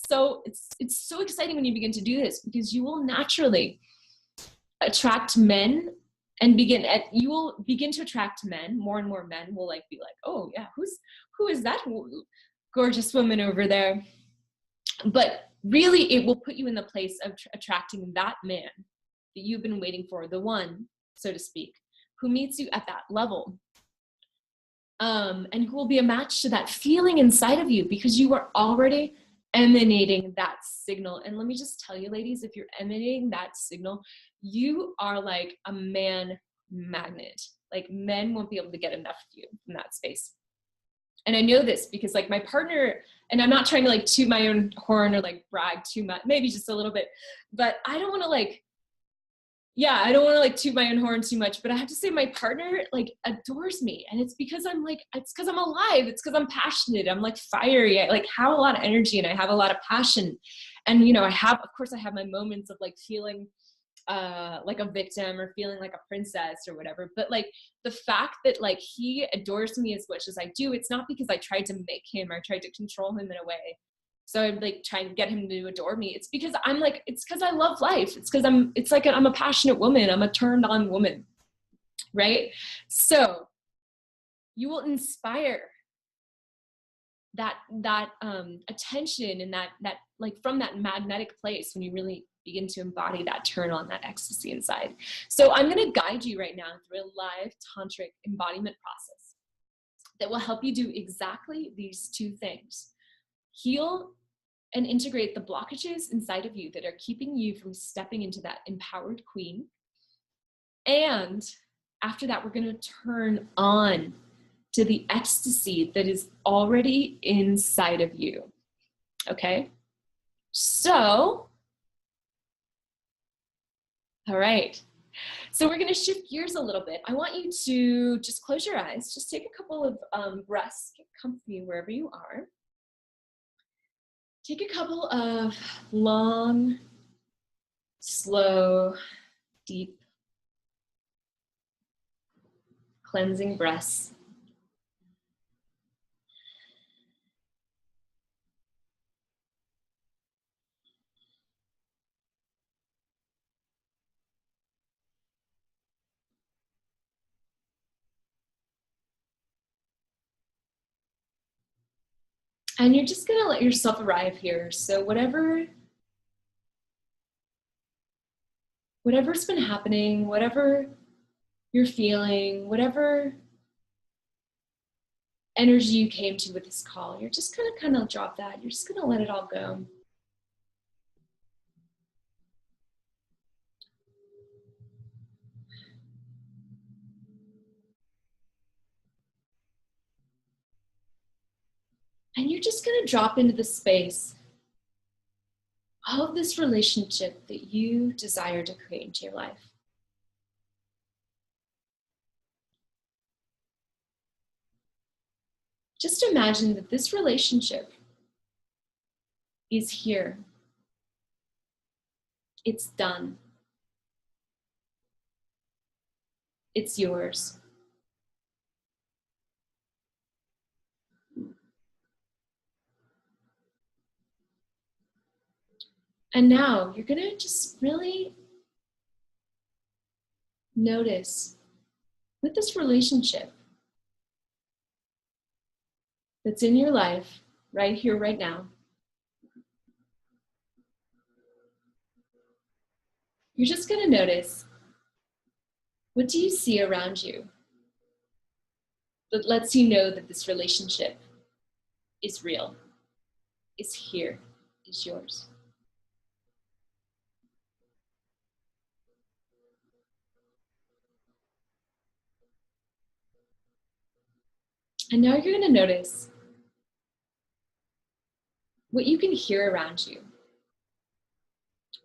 it's so exciting when you begin to do this, because you will naturally attract men and you will begin to attract men. More and more men will like be like, oh yeah, who is that gorgeous woman over there? But really it will put you in the place of attracting that man that you've been waiting for, the one, so to speak, who meets you at that level. And who will be a match to that feeling inside of you, because you are already emanating that signal. And let me just tell you, ladies, if you're emanating that signal, you are like a man magnet. Like men won't be able to get enough of you in that space. And I know this because like my partner, and I'm not trying to like toot my own horn or like brag too much, maybe just a little bit, but I don't want to like toot my own horn too much, but I have to say my partner like adores me. And it's because I'm alive. It's because I'm passionate. I'm like fiery. I like have a lot of energy and I have a lot of passion. And, I have my moments of like feeling like a victim or feeling like a princess or whatever. But like the fact that like he adores me as much as I do, it's not because I tried to make him or tried to control him in a way. So I'm like trying to get him to adore me. It's because it's because I love life. It's because I'm a passionate woman. I'm a turned on woman. Right? So you will inspire that attention and that like from that magnetic place when you really begin to embody that turn on, that ecstasy inside. So I'm going to guide you right now through a live tantric embodiment process that will help you do exactly these two things. Heal and integrate the blockages inside of you that are keeping you from stepping into that empowered queen. And after that, we're going to turn on to the ecstasy that is already inside of you. Okay? So, all right. So we're going to shift gears a little bit. I want you to just close your eyes. Just take a couple of breaths. Get comfy wherever you are. Take a couple of long, slow, deep, cleansing breaths. And you're just gonna let yourself arrive here. So whatever's been happening, whatever you're feeling, whatever energy you came to with this call, you're just gonna kind of drop that. You're just gonna let it all go. And you're just gonna drop into the space of this relationship that you desire to create into your life. Just imagine that this relationship is here. It's done. It's yours. And now you're gonna just really notice with this relationship that's in your life, right here, right now, you're just gonna notice, what do you see around you that lets you know that this relationship is real, is here, is yours? And now you're gonna notice what you can hear around you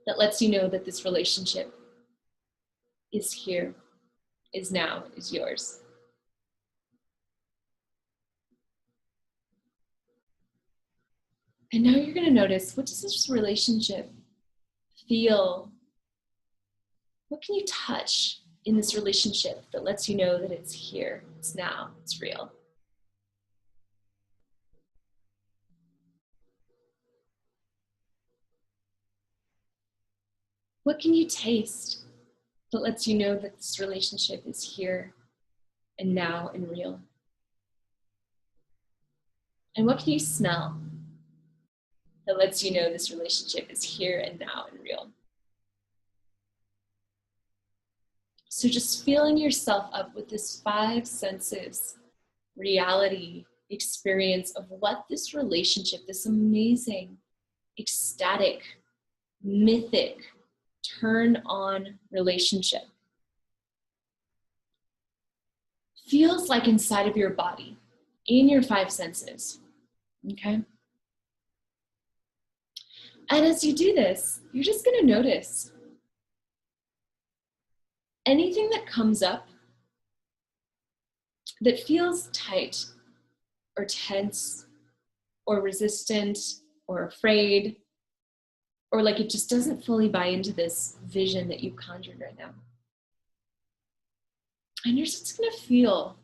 that lets you know that this relationship is here, is now, is yours. And now you're gonna notice, what does this relationship feel? What can you touch in this relationship that lets you know that it's here, it's now, it's real? What can you taste that lets you know that this relationship is here and now and real? And what can you smell that lets you know this relationship is here and now and real? So just filling yourself up with this 5 senses reality experience of what this relationship, this amazing, ecstatic, mythic, turn on relationship feels like inside of your body, in your 5 senses. Okay? And as you do this, you're just going to notice anything that comes up that feels tight or tense or resistant or afraid, or like it just doesn't fully buy into this vision that you've conjured right now. And you're just going to feel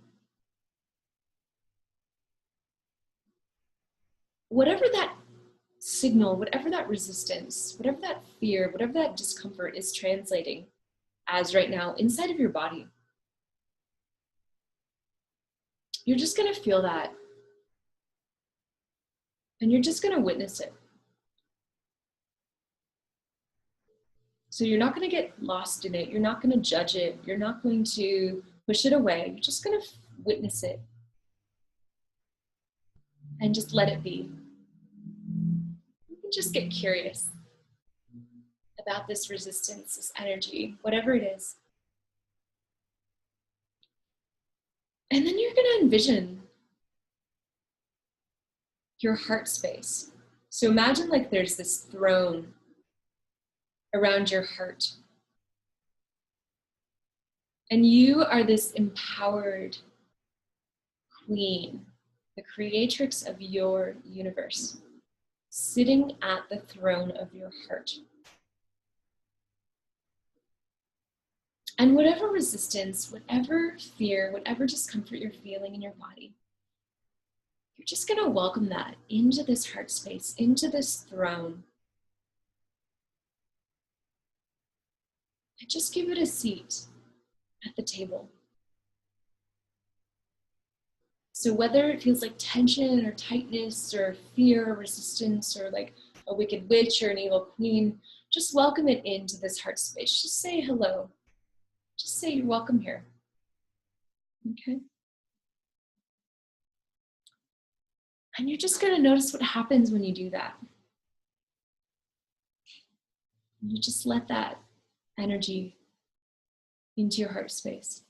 whatever that signal, whatever that resistance, whatever that fear, whatever that discomfort is translating as right now inside of your body. You're just going to feel that. And you're just going to witness it. So you're not going to get lost in it. You're not going to judge it. You're not going to push it away. You're just going to witness it. And just let it be. You can just get curious about this resistance, this energy, whatever it is. And then you're going to envision your heart space. So imagine like there's this throne around your heart. And you are this empowered queen, the creatrix of your universe, sitting at the throne of your heart. And whatever resistance, whatever fear, whatever discomfort you're feeling in your body, you're just going to welcome that into this heart space, into this throne. And just give it a seat at the table. So whether it feels like tension or tightness or fear or resistance or like a wicked witch or an evil queen, just welcome it into this heart space. Just say hello. Just say you're welcome here. Okay? And you're just going to notice what happens when you do that. You just let that energy into your heart space.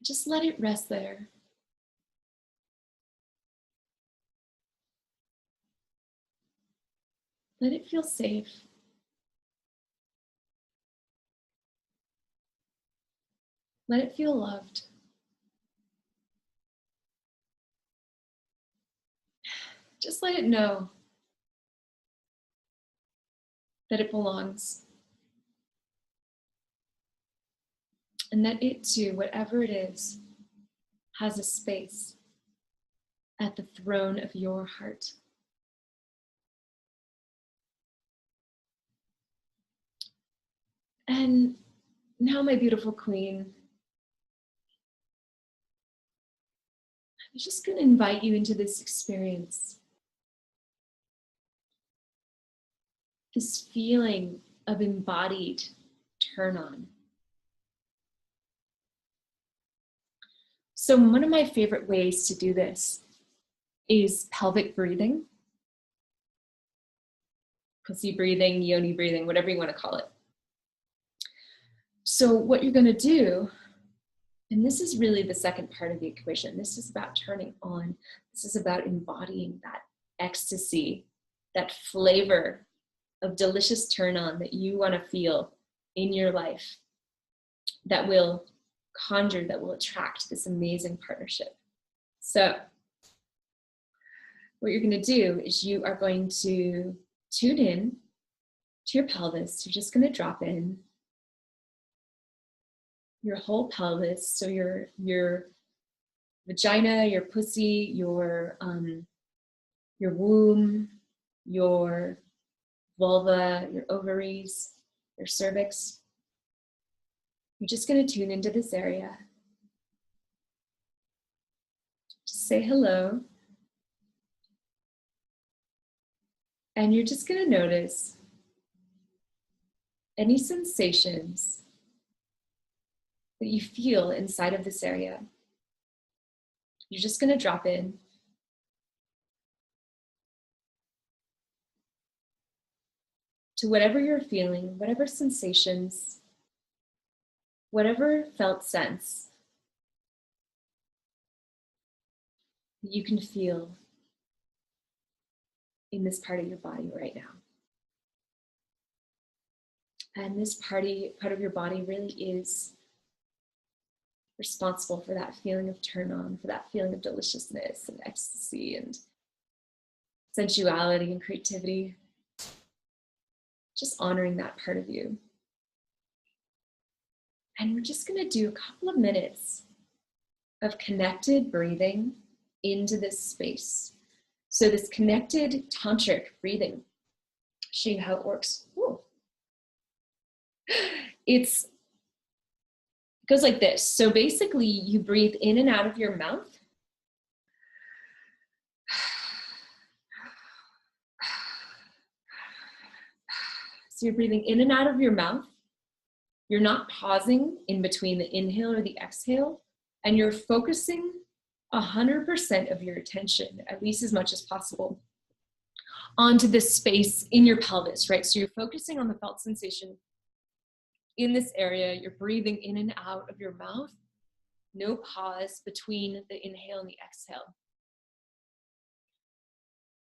Just let it rest there. Let it feel safe. Let it feel loved. Just let it know that it belongs. And that it too, whatever it is, has a space at the throne of your heart. And now, my beautiful queen, I'm just going to invite you into this experience. This feeling of embodied turn on. So one of my favorite ways to do this is pelvic breathing, pussy breathing, yoni breathing, whatever you want to call it. So what you're going to do, and this is really the second part of the equation, this is about turning on, this is about embodying that ecstasy, that flavor of delicious turn on that you want to feel in your life, that will conjure, that will attract this amazing partnership. So what you're going to do is you are going to tune in to your pelvis. You're just going to drop in your whole pelvis. So your vagina, your pussy, your womb, your vulva, your ovaries, your cervix. You're just going to tune into this area. Just say hello. And you're just going to notice any sensations that you feel inside of this area. You're just going to drop in. To whatever you're feeling, whatever sensations, whatever felt sense that you can feel in this part of your body right now. And this part of your body really is responsible for that feeling of turn on, for that feeling of deliciousness and ecstasy and sensuality and creativity. Just honoring that part of you. And we're just going to do a couple of minutes of connected breathing into this space. So this connected tantric breathing, show you how it works. Ooh. It goes like this. So basically you breathe in and out of your mouth. So you're breathing in and out of your mouth. You're not pausing in between the inhale or the exhale, and you're focusing 100% of your attention, at least as much as possible, onto this space in your pelvis, right? So you're focusing on the felt sensation in this area. You're breathing in and out of your mouth. No pause between the inhale and the exhale.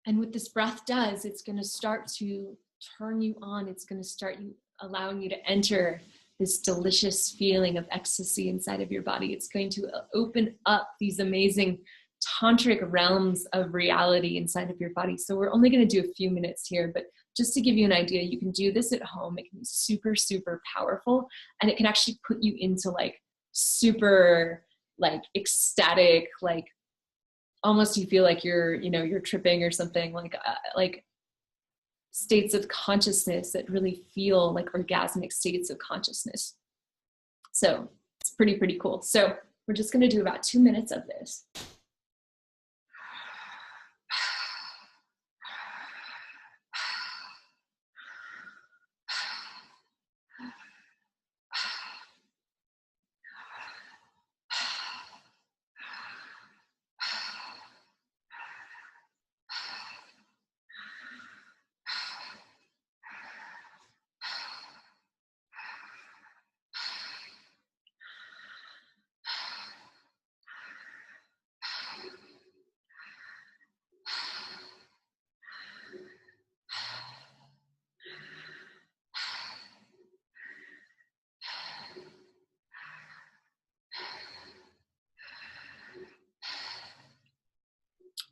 And what this breath does, it's going to start to turn you on. It's going to start allowing you to enter this delicious feeling of ecstasy inside of your body. It's going to open up these amazing tantric realms of reality inside of your body. So we're only going to do a few minutes here, but just to give you an idea, you can do this at home. It can be super, super powerful, and it can actually put you into like super like ecstatic, like almost you feel like you're tripping or something, like states of consciousness that really feel like orgasmic states of consciousness. So it's pretty cool. So we're just going to do about 2 minutes of this.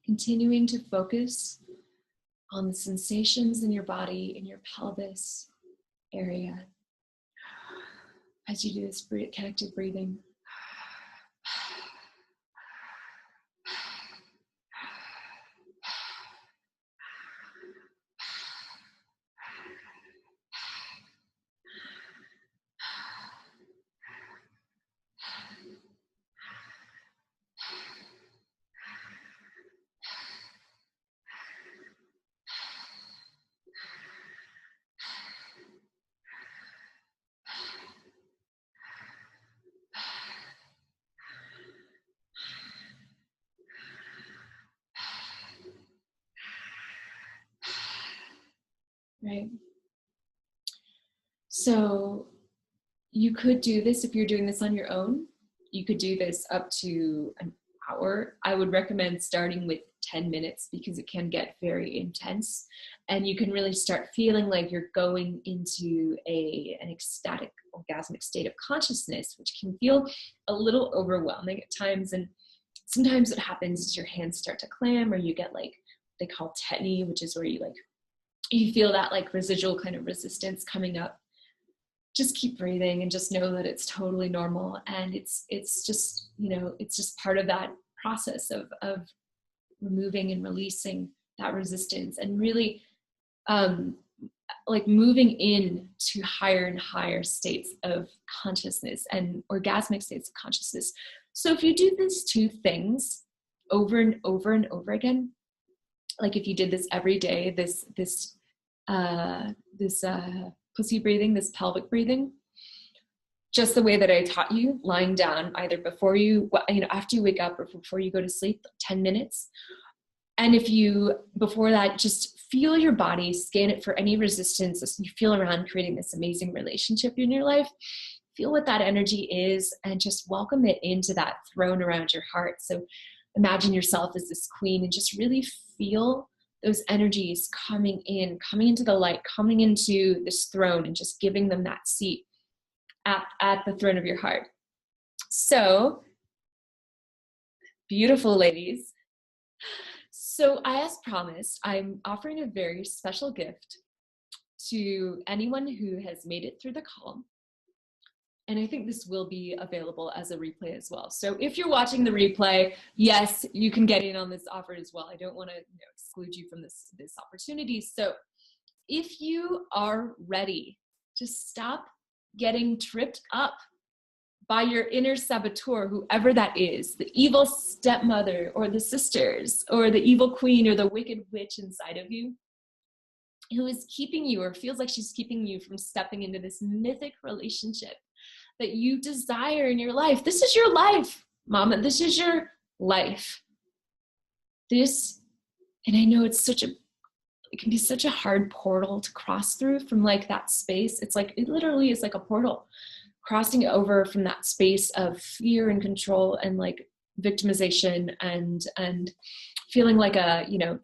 Continuing to focus on the sensations in your body, in your pelvis area, as you do this connected breathing. Right? So you could do this if you're doing this on your own. You could do this up to an hour. I would recommend starting with 10 minutes because it can get very intense, and you can really start feeling like you're going into an ecstatic orgasmic state of consciousness, which can feel a little overwhelming at times. And sometimes what happens is your hands start to clam, or you get like they call tetany, which is where you feel that like residual kind of resistance coming up. Just keep breathing and just know that it's totally normal. And it's just, it's just part of that process of removing and releasing that resistance, and really like moving in to higher and higher states of consciousness and orgasmic states of consciousness. So if you do these two things over and over and over again, like if you did this every day, this pussy breathing, this pelvic breathing, just the way that I taught you, lying down, either before after you wake up or before you go to sleep, 10 minutes. And if you, before that, just feel your body, scan it for any resistance as you feel around creating this amazing relationship in your life. Feel what that energy is and just welcome it into that throne around your heart. So imagine yourself as this queen and just really feel those energies coming into the light, coming into this throne, and just giving them that seat at the throne of your heart. So, beautiful ladies. So as promised, I'm offering a very special gift to anyone who has made it through the call. And I think this will be available as a replay as well. So if you're watching the replay, yes, you can get in on this offer as well. I don't want to exclude you from this opportunity. So if you are ready, just stop getting tripped up by your inner saboteur, whoever that is, the evil stepmother or the sisters or the evil queen or the wicked witch inside of you, who is keeping you or feels like she's keeping you from stepping into this mythic relationship that you desire in your life. This is your life, mama. This is your life. And I know it's such a it can be such a hard portal to cross through from like that space. It's like, it literally is like a portal crossing over from that space of fear and control and like victimization and feeling like a, you know,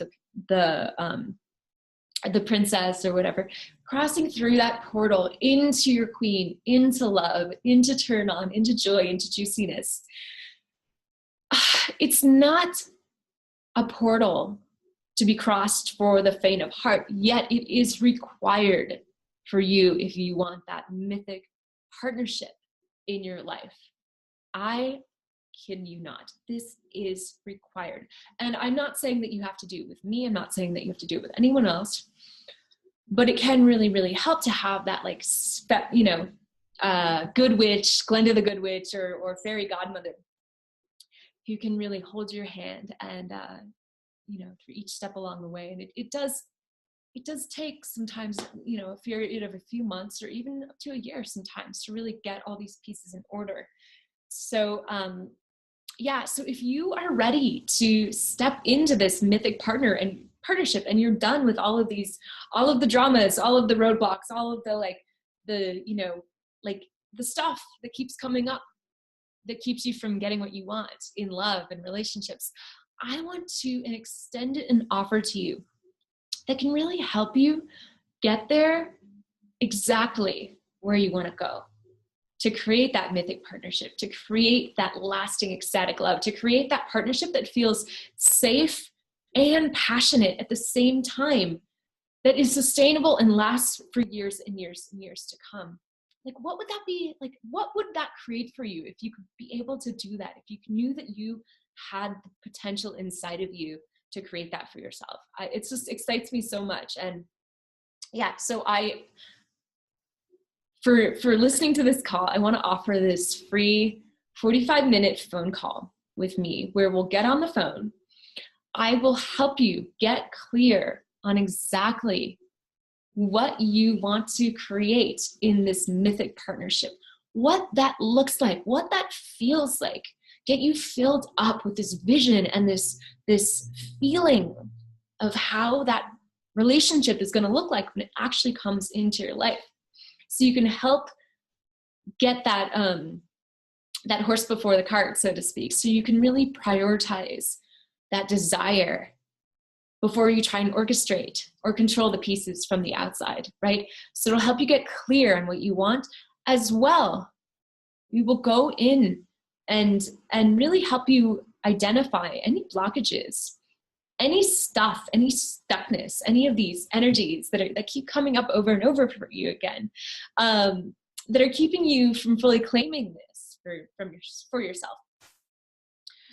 the princess or whatever, crossing through that portal into your queen, into love, into turn on, into joy, into juiciness. It's not a portal to be crossed for the faint of heart, yet it is required for you if you want that mythic partnership in your life. I kid you not, this is required. And I'm not saying that you have to do it with me. I'm not saying that you have to do it with anyone else, but it can really, really help to have that like, you know, good witch, Glenda the good witch, or fairy godmother, who can really hold your hand and, you know, through each step along the way. And it does take sometimes, you know, a period of a few months or even up to a year sometimes to really get all these pieces in order. So, yeah, so if you are ready to step into this mythic partnership and you're done with all of the dramas, all of the roadblocks, all of the you know, like the stuff that keeps coming up that keeps you from getting what you want in love and relationships, I want to extend an offer to you that can really help you get there exactly where you want to go, to create that mythic partnership, to create that lasting ecstatic love, to create that partnership that feels safe and passionate at the same time, that is sustainable and lasts for years and years and years to come. Like, what would that be? Like, what would that create for you if you could be able to do that? If you knew that you had the potential inside of you to create that for yourself? It just excites me so much. And yeah, so for listening to this call, I want to offer this free 45-minute phone call with me where we'll get on the phone. I will help you get clear on exactly what you want to create in this mythic partnership, what that looks like, what that feels like. Get you filled up with this vision and this feeling of how that relationship is going to look like when it actually comes into your life. So you can help get that that horse before the cart, so to speak. So you can really prioritize that desire before you try and orchestrate or control the pieces from the outside, right? So it'll help you get clear on what you want as well. We will go in and really help you identify any blockages, any stuff, any stuckness, any of these energies that keep coming up over and over for you again, that are keeping you from fully claiming this for yourself.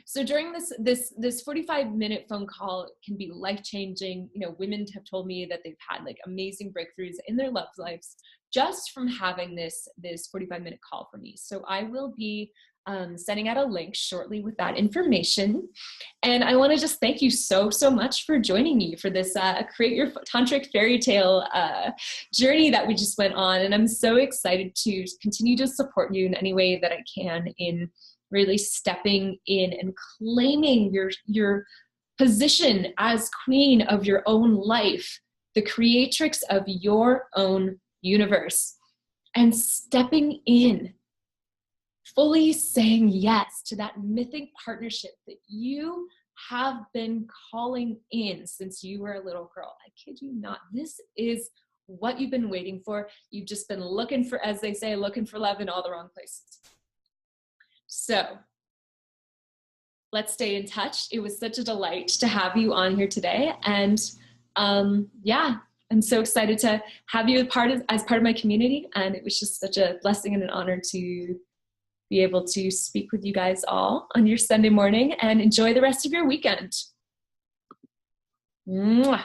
So during this 45-minute phone call can be life-changing. You know, women have told me that they've had like amazing breakthroughs in their love lives just from having this 45-minute call from me. So I will be sending out a link shortly with that information. And I want to just thank you so much for joining me for this Create Your Tantric Fairytale journey that we just went on. And I'm so excited to continue to support you in any way that I can in really stepping in and claiming your position as queen of your own life, the creatrix of your own universe, and stepping in, fully saying yes to that mythic partnership that you have been calling in since you were a little girl. I kid you not. This is what you've been waiting for. You've just been looking for, as they say, looking for love in all the wrong places. So let's stay in touch. It was such a delight to have you on here today. And yeah, I'm so excited to have you as part of my community. And it was just such a blessing and an honor to be able to speak with you guys all on your Sunday morning, and enjoy the rest of your weekend. Mwah.